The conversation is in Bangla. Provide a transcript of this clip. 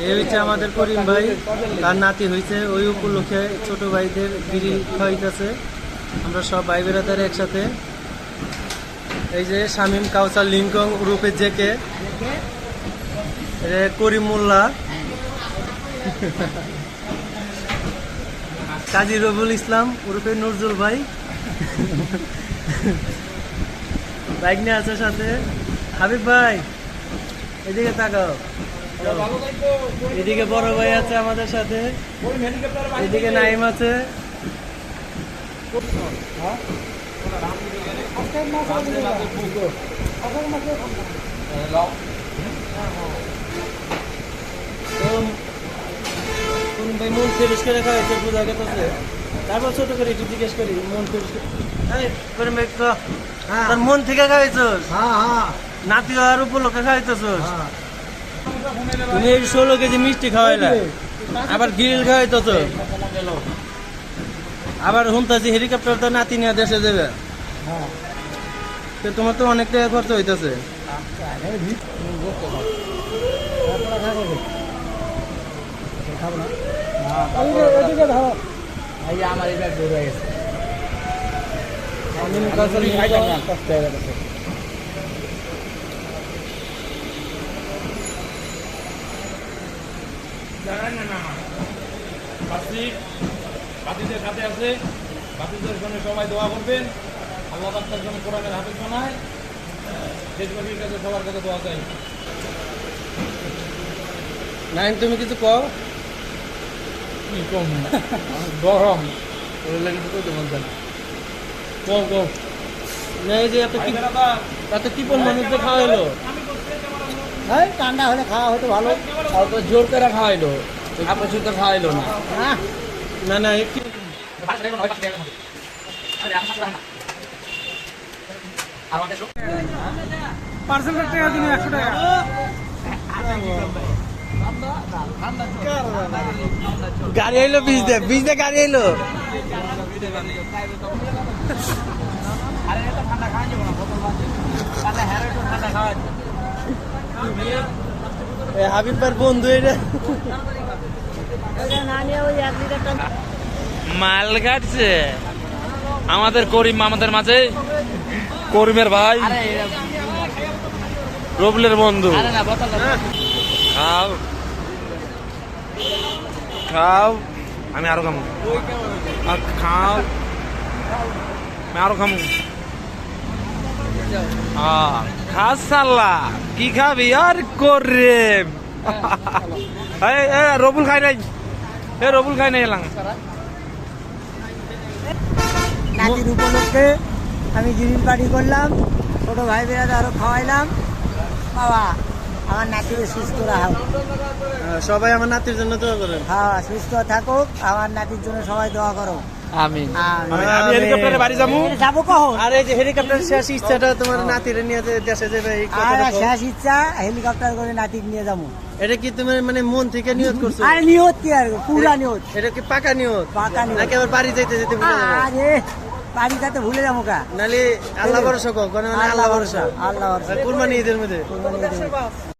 এই হচ্ছে আমাদের করিম ভাই, তার নাতি হয়েছে, ওই উপলক্ষে ছোট ভাইদের বিড়ি খাওয়াইতেছে। আমরা সব ভাই বেড়াদার একসাথে। এই যে শামীম কাউসার লিঙ্কন রূপে জেকে, করিম মোল্লা, কাজী রবুল ইসলাম ওরফে নজরুল ভাই, বাইক নিয়ে আছে সাথে হাবিব ভাই। এদিকে তাকাও, এদিকে বড় ভাই আছে আমাদের সাথে, এদিকে নাইম আছে। ভাই মন ফ্রেশ করে খাওয়া হয়েছে, বোঝা গেছে। তারপর ছোট করে একটু জিজ্ঞেস করি মন ফ্রেশ তোর মন থেকে খাওয়াইছস? নাতি আর উপলক্ষে খাওয়াইতেছস? তুমি এই 16 কেজি মিষ্টি খাওয়াইলা, আবার গ্রিল খাওয়াইতেছ, আবার হুমতাছি হেলিকপ্টার তো নাতি নিয়ে দেশে যাবে। তো তোমার তো অনেক টাকা খরচ হইতেছে। আমার এবার বের হয়ে গেছে। বাতিদের সাথে আছে, বাতিদের জন্য সবাই দোয়া করবেন। আল্লাহ তার জন্য কোরআনের হাফেজ বানায়, দেশবাসীর কাছে সবার কাছে দোয়া চাই। নাইম তুমি কিছু কও? কি কম গরম কিছু করতে বলছেন, কম কম এই যে এত কি মানুষদের খাওয়া হলো? ঠান্ডা হলে খাওয়া হয়তো ভালো, অত জোর করে খাওয়াইলো, আপনার তো খাওয়াইলো না। না না একটু পার্সেন্টের টাকা দিন 100 টাকা। গাড়ি আইলো, বীজ দে গাড়ি আইলো। হাবিব ভাইয়ের বন্ধু এটা মাল কাটছে আমাদের করিম, আমাদের মাঝে করিমের ভাই, রবুলের বন্ধু। খাও খাও, আমি আরো খামু, খাও আমি আরো খামু। খাস সাল্লা কি খাবি আর করে রবুল খাই নাই, রবুল খাই নাই এলাম। নাতির উপলক্ষে আমি গ্রিল পার্টি করলাম, ছোট ভাই বেড়াতে আরো খাওয়াইলাম। বাবা আমার নাতিকে সুস্থ রাখো, সবাই আমার নাতির জন্য দোয়া করেন। হ্যাঁ সুস্থ থাকুক, আমার নাতির জন্য সবাই দোয়া করো। আমিন। আমি হেলিকপ্টারে বাড়ি যাবো। যাবো কখন? আর এই যে হেলিকপ্টার শেষ ইচ্ছাটা তোমার নাতিরে নিয়ে দেশে যাবে, এই আর কথাটা কও। শেষ ইচ্ছা হেলিকপ্টার করে নাতি নিয়ে যাবো। এটা কি তুমি মানে মন থেকে নিয়ত করছো? আরে নিয়ত কি আর, পুরা নিয়ত। এটা কি পাকা নিয়ত? পাকা নিয়ত। নাকি আবার বাড়ি যাইতে যেতে ভুলে যাবে? আরে বাড়ি যাতে ভুলে যাবো কা? নালে আল্লাহ ভরসা কও, মানে আল্লাহ ভরসা। আল্লাহ ভরসা। কুরবানি ঈদের মধ্যে কুরবানি ঈদের মধ্যে।